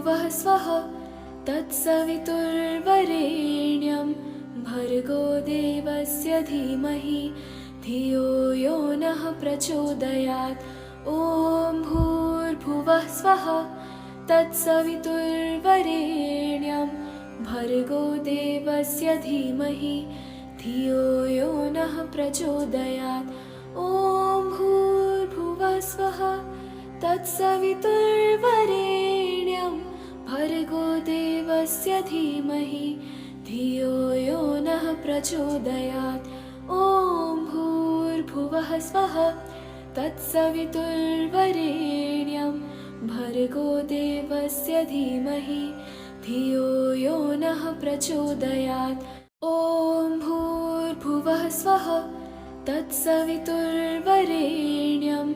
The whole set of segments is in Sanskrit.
भूर्भुवः स्वः तत्सवितुर्वरेण्यं भर्गो देवस्य धीमहि धियो यो नः प्रचोदयात्। ॐ भूर्भुवः स्वः तत्सवितुर्वरेण्यं भर्गो देवस्य धीमहि धियो यो नः प्रचोदयात्। ॐ भूर्भुवः स्वः तत्सवितुर्वरेण्यं भर्गो देवस्य धीमहि धियो यो नः प्रचोदयात्। ॐ भूर्भुवः स्वः तत्सवितुर्वरेण्यं भर्गो देवस्य धीमहि धियो यो नः प्रचोदयात्। ॐ भूर्भुवः स्वः तत्सवितुर्वरेण्यं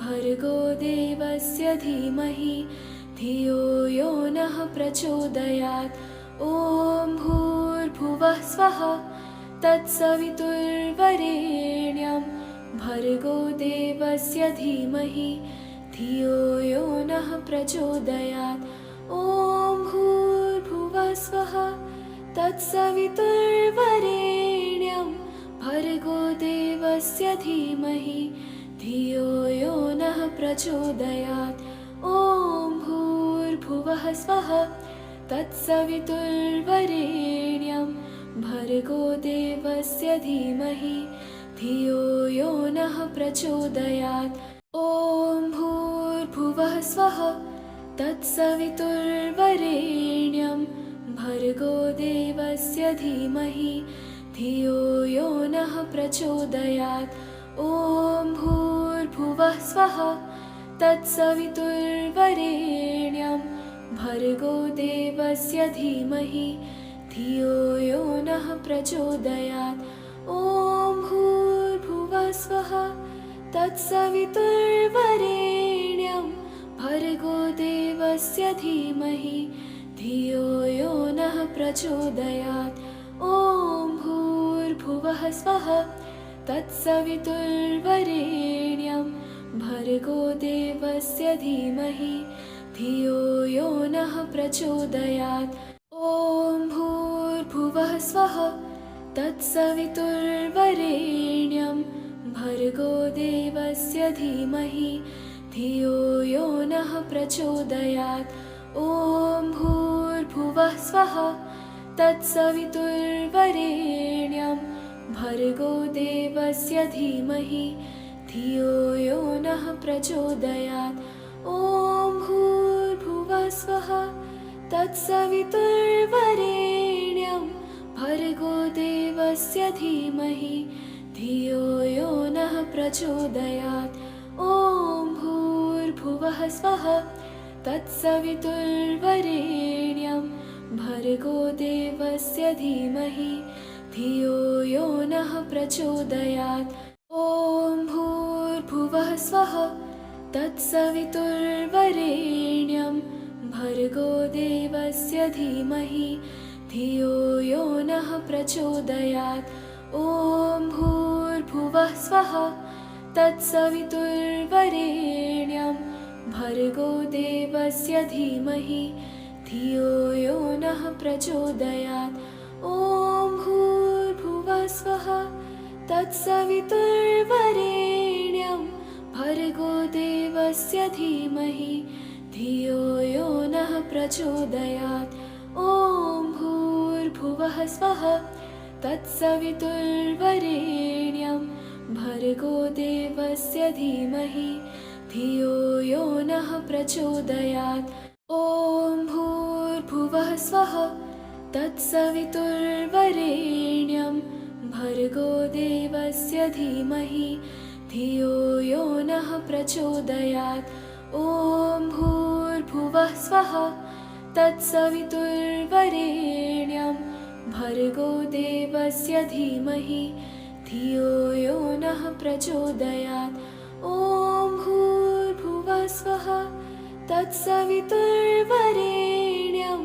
भर्गो देवस्य धीमहि धियो यो नः प्रचोदयात्। ॐ भूर्भुवः स्वः तत्सवितुर्वरेण्यं भर्गो देवस्य धीमहि धियो यो नः प्रचोदयात्। ॐ भूर्भुवः स्वः तत्सवितुर्वरेण्यं भर्गो देवस्य धीमहि धियो यो नः प्रचोदयात्। ॐ भूर्भुवः स्वः तत्सवितुर्वरेण्यं भर्गो देवस्य धीमहि धियो यो नः प्रचोदयात्। ॐ भूर्भुवः स्वः तत्सवितुर्वरेण्यं भर्गो देवस्य धीमहि धियो यो नः प्रचोदयात्। ॐ भूर्भुवः स्वः तत्सवितुर्वरेण्यं भर्गो देवस्य धीमहि धियो यो नः प्रचोदयात्। ॐ भूर्भुवः स्वः तत्सवितुर्वरेण्यं भर्गो देवस्य धीमहि धियो यो नः प्रचोदयात्। ॐ भूर्भुवः स्वः तत्सवितुर्वरेण्यं भर्गो देवस्य धीमहि धियो यो नः प्रचोदयात्। ॐ भूर्भुवः स्वः तत्सवितुर्वरेण्यं भर्गो देवस्य धीमहि धियो यो नः प्रचोदयात्। ॐ भूर्भुवः स्वः तत्सवितुर्वरेण्यं भर्गो देवस्य धीमहि धियो यो नः प्रचोदयात्। ॐ भूर्भुवः स्वः तत्सवितुर्वरेण्यं भर्गो देवस्य धीमहि धियो यो नः प्रचोदयात्। ॐ भूर्भुवः स्वः तत्सवितुर्वरेण्यं भर्गो देवस्य धीमहि धियो यो नः प्रचोदयात्। ॐ भूर्भुवः स्वः तत्सवितुर्वरेण्यं भर्गो देवस्य धीमहि धियो यो नः प्रचोदयात्। ॐ भूर्भुवः स्वः तत्सवितुर्वरेण्यं भर्गो देवस्य धीमहि धियो यो नः प्रचोदयात्। ॐ भूर्भुवः स्वः तत्सवितुर्वरेण्यं भर्गो देवस्य धीमहि धियो यो नः प्रचोदयात्। ॐ भूर्भुवः स्वः तत्सवितुर्वरेण्यं भर्गो देवस्य धीमहि धियो यो नः प्रचोदयात्। ॐ भूर्भुवः स्वः तत्सवितुर्वरेण्यं भर्गो देवस्य धीमहि धियो यो नः प्रचोदयात्। ॐ भूर्भुवः स्वः तत्सवितुर्वरेण्यं भर्गो देवस्य धीमहि धियो यो नः प्रचोदयात्। ॐ भूर्भुवः स्वः तत्सवितुर्वरेण्यं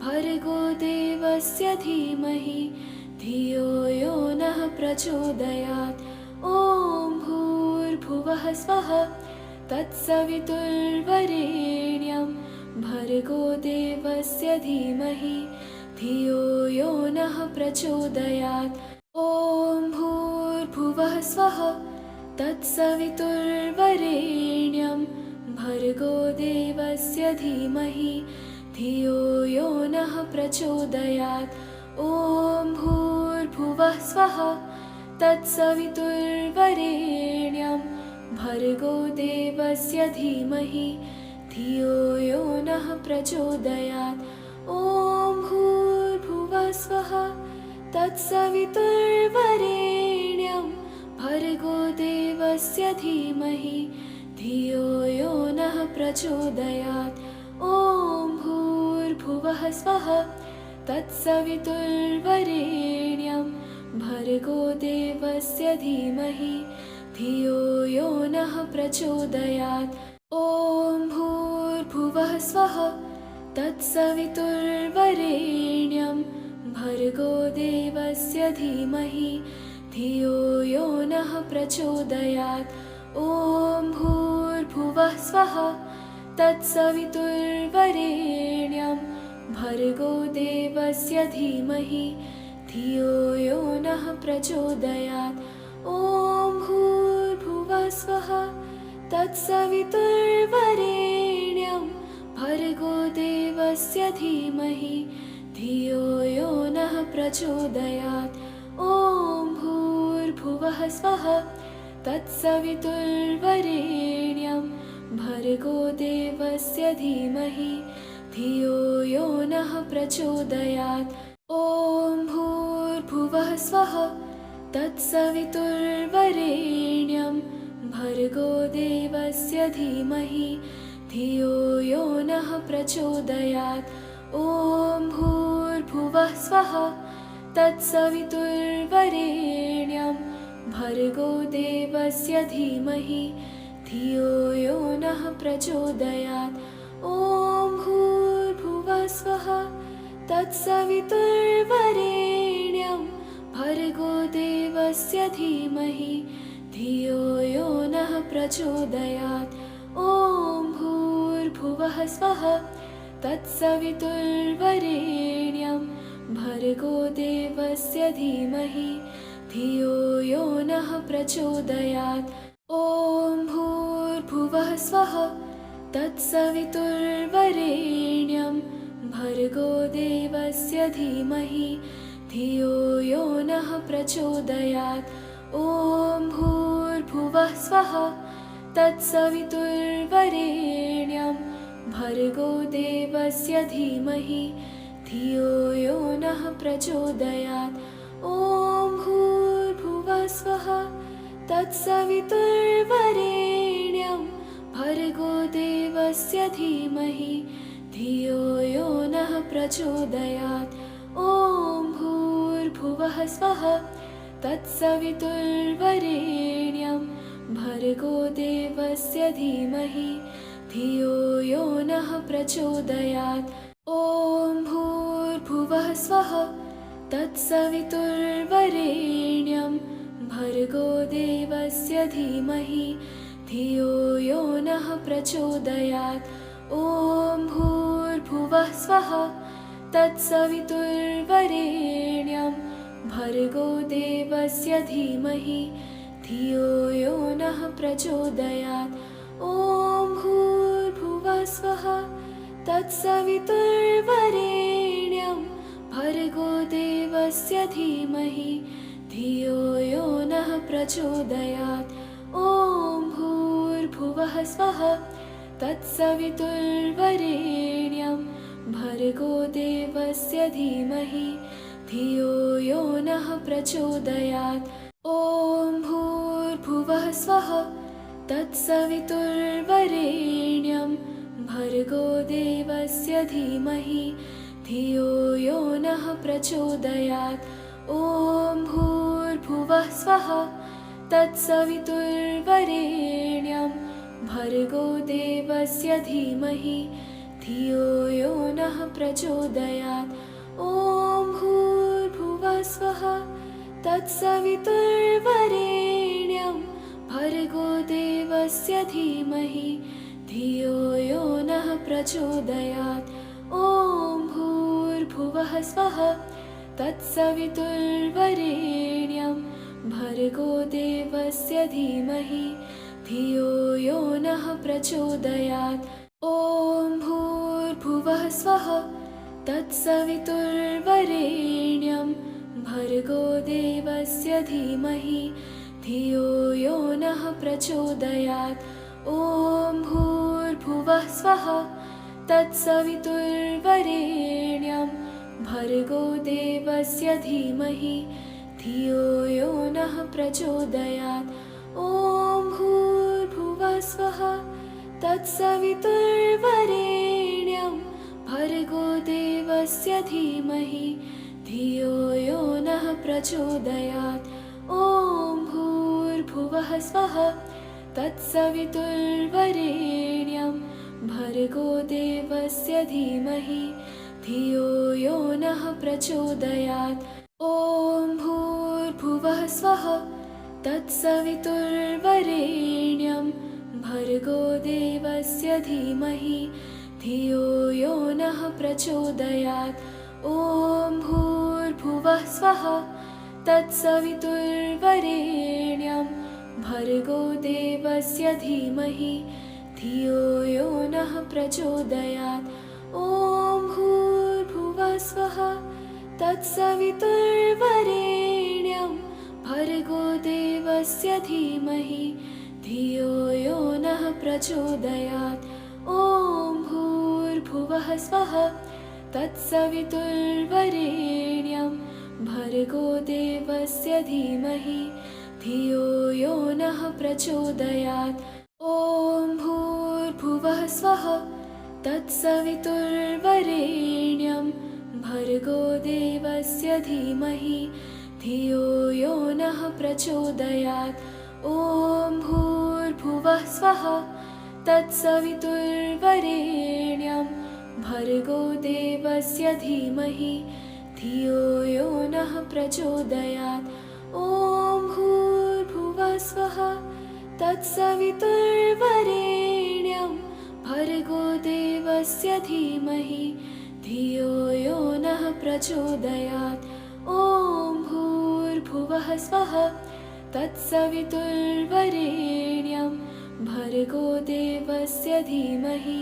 भर्गो देवस्य धीमहि धियो यो नः प्रचोदयात्। ॐ भूर्भुवः स्वः तत्सवितुर्वरेण्यं भर्गो देवस्य देवस्य धीमहि धियो यो नः प्रचोदयात्। ॐ भूर्भुवः स्वः तत्सवितुर्वरेण्यं भर्गो देवस्य धीमहि धियो यो नः प्रचोदयात्। ॐ भूर्भुवः स्वः तत्सवितुर्वरेण्यं भर्गो देवस्य धीमहि धियो यो नः प्रचोदयात्। ॐ भूर्भुवः स्वः तत्सवितुर्वरेण्यं भर्गो देवस्य धीमहि धियो यो नः प्रचोदयात्। ॐ भूर्भुवः स्वः तत्सवितुर्वरेण्यं भर्गो देवस्य धीमहि धियो यो नः प्रचोदयात्। ॐ भूर्भुवः स्वः तत्सवितुर्वरेण्यं भर्गो देवस्य धीमहि धियो यो नः प्रचोदयात्। ॐ भूर्भुवः स्वः तत्सवितुर्वरेण्यं भर्गो देवस्य धीमहि धियो यो नः प्रचोदयात्। ॐ भूर्भुवः स्वः तत्सवितुर्वरेण्यं भर्गो देवस्य धीमहि धियो यो नः प्रचोदयात्। ॐ भूर्भुवः स्वः तत्सवितुर्वरेण्यं भर्गो देवस्य धीमहि धियो यो नः प्रचोदयात्। ॐ भूर्भुवः स्वः तत्सवितुर्वरेण्यं भर्गो देवस्य धीमहि धियो यो नः प्रचोदयात्। ॐ भूर्भुवः स्वः तत्सवितुर्वरेण्यं भर्गो देवस्य धीमहि धियो यो नः प्रचोदयात्। ॐ भूर्भुवः स्वः तत्सवितुर्वरेण्यं भर्गो देवस्य धीमहि धियो यो नः प्रचोदयात्। ॐ भूर्भुवः स्वः तत्सवितुर्वरेण्यं भर्गो देवस्य धीमहि धियो यो नः प्रचोदयात्। ॐ भूर्भुवः स्वः तत्सवितुर्वरेण्यं भर्गो देवस्य धीमहि धियो यो नः प्रचोदयात्। ॐ भूर्भुवः स्वः तत्सवितुर्वरेण्यं भर्गो देवस्य धीमहि धियो यो नः प्रचोदयात्। ॐ भूर्भुवः स्वः तत्सवितुर्वरेण्यं भर्गो देवस्य धीमहि धियो यो नः प्रचोदयात्। ॐ भूर्भुवः स्वः तत्सवितुर्वरेण्यं भर्गो देवस्य धीमहि धियो यो नः प्रचोदयात्। ॐ भूर्भुवः स्वः तत्सवितुर्वरेण्यं भर्गो देवस्य धीमहि धियो यो नः प्रचोदयात्। ॐ भूर्भुवः स्वः तत्सवितुर्वरेण्यं भर्गो देवस्य धीमहि धियो यो नः प्रचोदयात्। ॐ भूर्भुवः स्वः तत्सवितुर्वरेण्यं भर्गो देवस्य धीमहि धियो यो नः प्रचोदयात्। ॐ भूर्भुवः स्वः तत्सवितुर्वरेण्यं भर्गो देवस्य धीमहि धियो यो नः प्रचोदयात्। ॐ भूर्भुवः स्वः तत्सवितुर्वरेण्यं भर्गो देवस्य धीमहि धियो यो नः प्रचोदयात्। ॐ भूर्भुवः स्वः तत्सवितुर्वरेण्यं भर्गो देवस्य धीमहि धियो यो नः प्रचोदयात्। ॐ भूर्भुवः स्वः तत्सवितुर्वरेण्यं भर्गो देवस्य धीमहि धियो यो नः प्रचोदयात्। ॐ भूर्भुवः स्वः तत्सवितुर्वरेण्यं भर्गो देवस्य धीमहि धियो यो नः प्रचोदयात्। ॐ भूर्भुवः स्वः तत्सवितुर्वरेण्यं भर्गो देवस्य धीमहि धियो यो नः प्रचोदयात्। ॐ भूर्भुवः स्वः तत्सवितुर्वरेण्यं भर्गो देवस्य धीमहि धियो यो नः प्रचोदयात्। ॐ भूर्भुवः स्वः तत्सवितुर्वरेण्यं भर्गो देवस्य धीमहि धियो यो नः प्रचोदयात्। ॐ भूर्भुवः स्वः तत्सवितुर्वरेण्यं भर्गो देवस्य धीमहि धियो यो नः प्रचोदयात्। ॐ भूर्भुवः स्वः तत्सवितुर्वरेण्यं भर्गो देवस्य धीमहि धियो यो नः प्रचोदयात्। ॐ भूर्भुवः स्वः तत्सवितुर्वरेण्यं भर्गो देवस्य धीमहि धियो यो नः प्रचोदयात्। ॐ भूर्भुवः स्वः तत्सवितुर्वरेण्यं भर्गो देवस्य धीमहि धियो यो नः प्रचोदयात्। ॐ भूर्भुवः स्वः तत्सवितुर्वरेण्यं भर्गो देवस्य धीमहि धियो यो नः प्रचोदयात्। ॐ भूर्भुवः स्वः तत्सवितुर्वरेण्यं भर्गो देवस्य धीमहि धियो यो नः प्रचोदयात्। ॐ भूर्भुवः स्वः तत्सवितुर्वरेण्यं भर्गो देवस्य धीमहि धियो यो नः प्रचोदयात्। ॐ भूर्भुवः स्वः तत्सवितुर्वरेण्यं भर्गो देवस्य धीमहि धियो यो नः प्रचोदयात्। ॐ भूर्भुवः स्वः तत्सवितुर्वरेण्यं भर्गो देवस्य धीमहि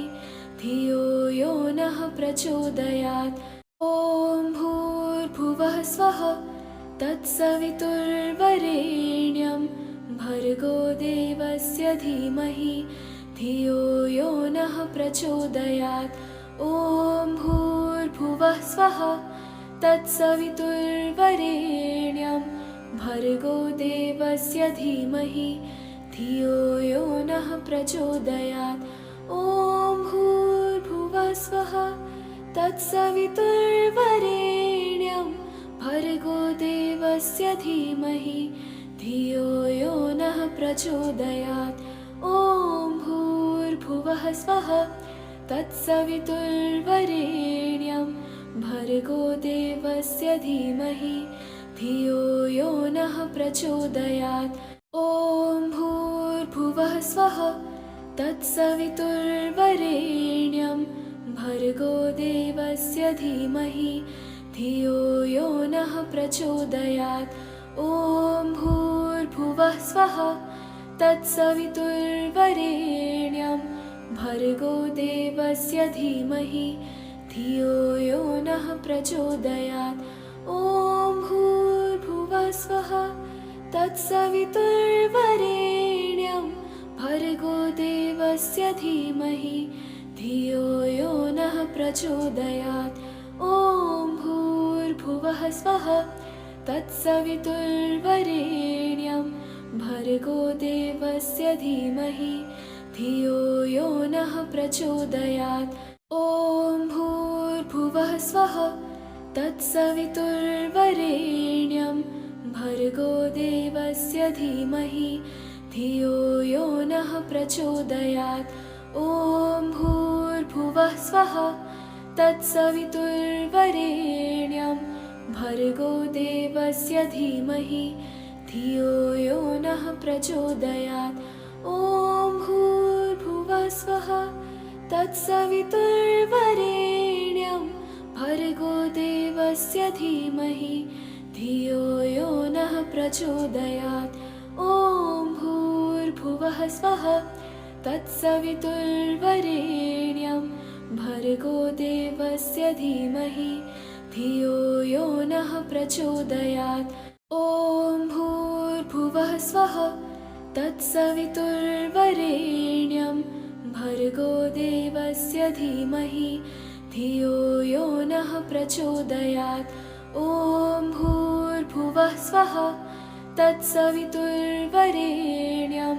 धियो यो नः प्रचोदयात्। ॐ भूर्भुवः स्वः तत्सवितुर्वरेण्यं भर्गो देवस्य धीमहि धियो यो नः प्रचोदयात्। ॐ भूर्भुवः स्वः तत्सवितुर्वरेण्यं भर्गो देवस्य धीमहि धियो यो नः प्रचोदयात्। ॐ भूर्भुवः स्वः तत्सवितुर्वरेण्यं भर्गो देवस्य धीमहि धियो यो नः प्रचोदयात्। ॐ भूर्भुवः स्वः तत्सवितुर्वरेण्यं भर्गो देवस्य धीमहि धियो यो नः प्रचोदयात्। ॐ भूर्भुवः स्वः तत्सवितुर्वरेण्यं भर्गो देवस्य धीमहि धियो यो नः प्रचोदयात्। ॐ भूर्भुवः स्वः तत्सवितुर्वरेण्यं भर्गो देवस्य धीमहि धियो यो नः प्रचोदयात्। ॐ भूर्भुवः स्वः तत्सवितुर्वरेण्यं भर्गो देवस्य धीमहि धियो यो नः प्रचोदयात्। ॐ भूर्भुवः स्वः तत्सवितुर्वरेण्यं भर्गो देवस्य धीमहि धियो यो नः प्रचोदयात्। ॐ भूर्भुवः स्वः तत्सवितुर्वरेण्यं भर्गो देवस्य धीमहि धियो यो नः प्रचोदयात्। ॐ भूर्भुवः स्वः तत्सवितुर्वरेण्यं भर्गो देवस्य धीमहि धियो यो नः प्रचोदयात्। ॐ भूर्भुवः स्वः तत्सवितुर्वरेण्यं भर्गो देवस्य धीमहि धियो यो नः प्रचोदयात्। ॐ भूर्भुवः स्वः तत्सवितुर्वरेण्यं भर्गो देवस्य धीमहि धियो यो नः प्रचोदयात्। ॐ भूर्भुवः स्वः तत्सवितुर्वरेण्यं भर्गो देवस्य धीमहि धियो यो नः प्रचोदयात्। ॐ भूर्भुवः स्वः तत्सवितुर्वरेण्यं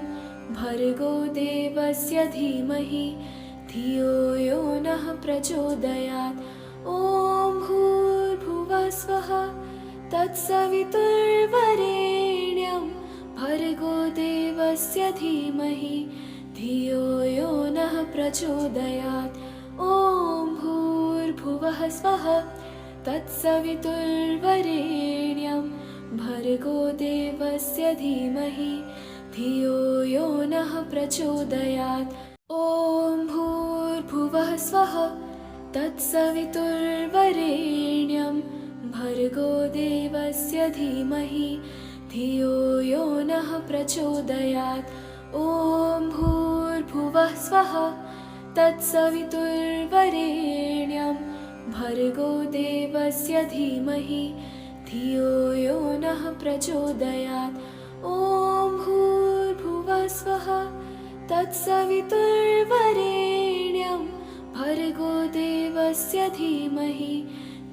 भर्गो देवस्य धीमहि धियो यो नः प्रचोदयात्। ॐ भूर्भुवः स्वः तत्सवितुर्वरेण्यं भर्गो देवस्य धीमहि धियो यो नः प्रचोदयात्। ॐ भूर्भुवः स्वः तत्सवितुर्वरेण्यं भर्गो देवस्य धीमहि धियो यो नः प्रचोदयात्। ॐ भूर्भुवः स्वः तत्सवितुर्वरेण्यं भर्गो देवस्य धीमहि धियो यो नः प्रचोदयात्। ॐ भूर्भुवः स्वः तत्सवितुर्वरेण्यं भर्गो देवस्य धीमहि धियो यो नः प्रचोदयात्। ॐ भूर्भुवः स्वः तत्सवितुर्वरेण्यं भर्गो देवस्य धीमहि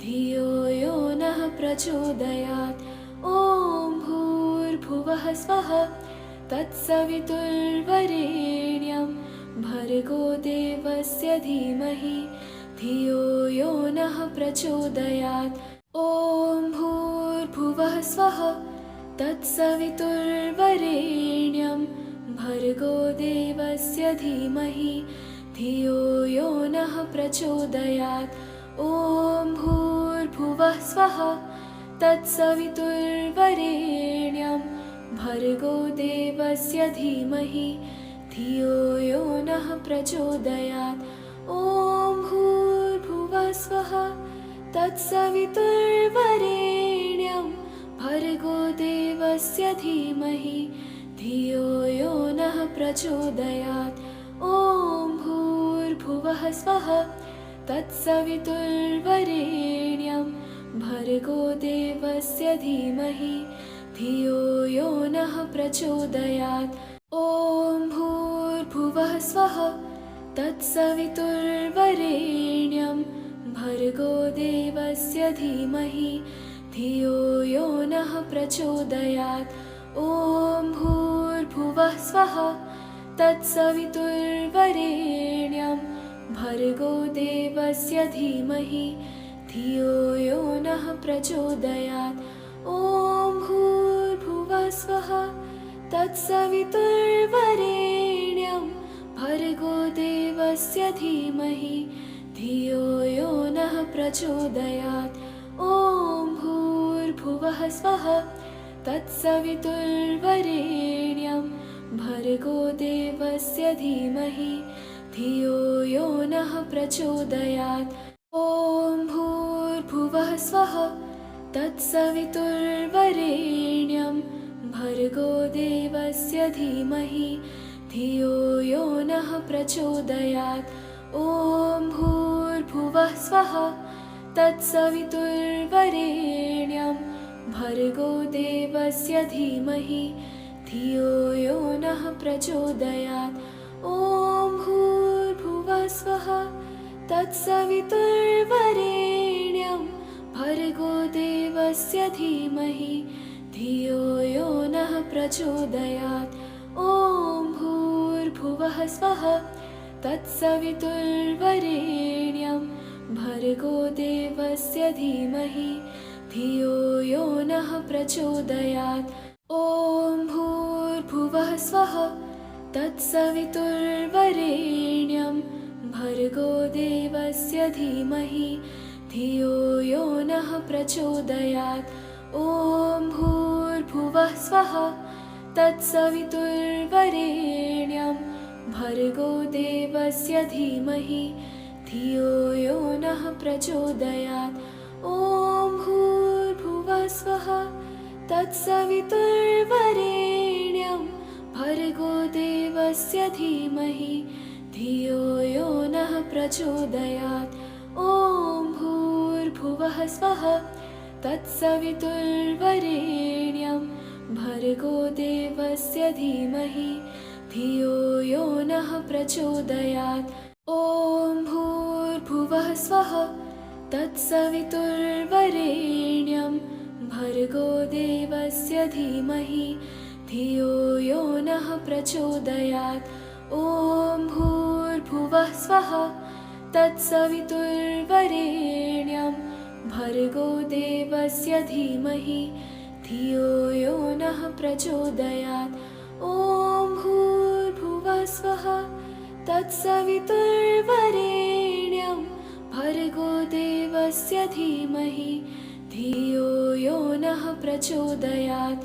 धियो यो नः प्रचोदयात्। ॐ भूर्भुवः स्वः तत्सवितुर्वरेण्यं भर्गो देवस्य धीमहि धियो यो नः प्रचोदयात्। ॐ भूर्भुवः स्वः तत्सवितुर्वरेण्यं भर्गो देवस्य धीमहि धियो यो नः प्रचोदयात्। ॐ भूर्भुवः स्वः तत्सवितुर्वरेण्यं भर्गो देवस्य धीमहि धियो यो नः प्रचोदयात्। ॐ भूर्भुवः स्वः तत्सवितुर्वरेण्यं भर्गो देवस्य धीमहि धियो यो नः प्रचोदयात्। ॐ भूर्भुवः स्वः तत्सवितुर्वरेण्यं भर्गो देवस्य धीमहि धियो यो नः प्रचोदयात्। ॐ भूर्भुवः स्वः तत्सवितुर्वरेण्यं भर्गो देवस्य धीमहि धियो यो नः प्रचोदयात्। ॐ भूर्भुवः स्वः तत्सवितुर्वरेण्यं भर्गो देवस्य धीमहि धियो यो नः प्रचोदयात्। ॐ भूर्भुवः स्वः तत्सवितुर्वरेण्यं भर्गो देवस्य धीमहि धियो यो नः प्रचोदयात्। ॐ भूर्भुवः स्वः तत्सवितुर्वरेण्यं भर्गो देवस्य धीमहि धियो यो नः प्रचोदयात्। ॐ भूर्भुवः स्वः तत्सवितुर्वरेण्यं भर्गो देवस्य धीमहि धियो यो नः प्रचोदयात्। ॐ भूर्भुवः स्वः तत्सवितुर्वरेण्यं भर्गो देवस्य धीमहि धियो यो नः प्रचोदयात्। ॐ भूर्भुवः स्वः तत्सवितुर्वरेण्यं भर्गो देवस्य धीमहि धियो यो नः प्रचोदयात्। ॐ भूर्भुवः स्वः तत्सवितुर्वरेण्यं भर्गो देवस्य धीमहि धियो यो नः प्रचोदयात्। ॐ भूर्भुवः स्वः तत्सवितुर्वरेण्यं भर्गो देवस्य धीमहि धियो यो नः प्रचोदयात्। ॐ भूर्भुवः स्वः तत्सवितुर्वरेण्यं भर्गो देवस्य धीमहि धियो यो नः नः प्रचोदयात्। ॐ भूर्भुवः स्वः तत्सवितुर्वरेण्यं भर्गो देवस्य धीमहि धियो यो नः प्रचोदयात्। ॐ भूर्भुवः स्वः तत्सवितुर्वरेण्यं भर्गो देवस्य धीमहि धियो यो नः प्रचोदयात्। ॐ भूर्भुवः स्वः तत्सवितुर्वरेण्यं भर्गो देवस्य धीमहि धियो यो नः प्रचोदयात्। ॐ भूर्भुवः स्वः तत्सवितुर्वरेण्यं भर्गो देवस्य धीमहि धियो यो नः प्रचोदयात्। ॐ भूर्भुवः स्वः तत्सवितुर्वरेण्यं भर्गो देवस्य धीमहि धियो यो नः प्रचोदयात्।